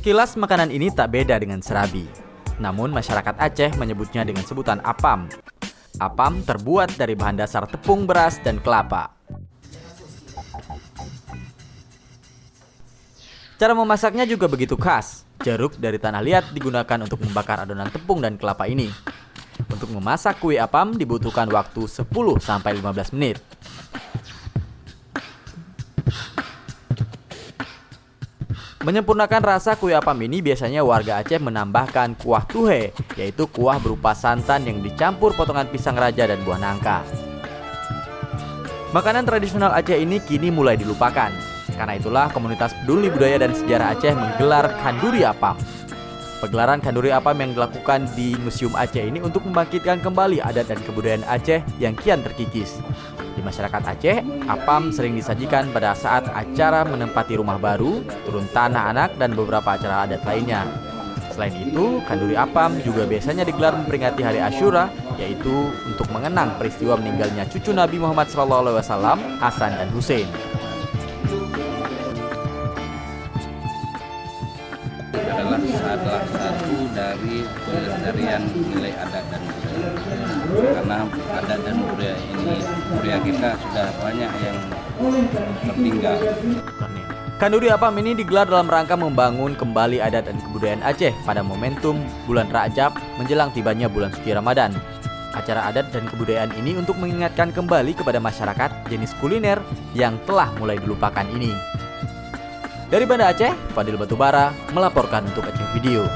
Sekilas makanan ini tak beda dengan serabi. Namun masyarakat Aceh menyebutnya dengan sebutan apam. Apam terbuat dari bahan dasar tepung, beras, dan kelapa. Cara memasaknya juga begitu khas. Jeruk dari tanah liat digunakan untuk membakar adonan tepung dan kelapa ini. Untuk memasak kue apam dibutuhkan waktu 10-15 menit. Menyempurnakan rasa kue apam ini biasanya warga Aceh menambahkan kuah tuhe, yaitu kuah berupa santan yang dicampur potongan pisang raja dan buah nangka. Makanan tradisional Aceh ini kini mulai dilupakan. Karena itulah komunitas peduli budaya dan sejarah Aceh menggelar Kanduri Apam. Pegelaran Kanduri Apam yang dilakukan di Museum Aceh ini untuk membangkitkan kembali adat dan kebudayaan Aceh yang kian terkikis. Di masyarakat Aceh, apam sering disajikan pada saat acara menempati rumah baru, turun tanah anak, dan beberapa acara adat lainnya. Selain itu, Kanduri Apam juga biasanya digelar memperingati Hari Asyura, yaitu untuk mengenang peristiwa meninggalnya cucu Nabi Muhammad SAW, Hasan dan Hussein. Adalah satu dari pelestarian nilai adat dan budaya, karena adat dan budaya kita sudah banyak yang tertinggal. Kanduri Apam ini digelar dalam rangka membangun kembali adat dan kebudayaan Aceh pada momentum bulan Rajab menjelang tibanya bulan suci Ramadan. Acara adat dan kebudayaan ini untuk mengingatkan kembali kepada masyarakat jenis kuliner yang telah mulai dilupakan ini. Dari Banda Aceh, Fadil Batubara melaporkan untuk Aceh Video.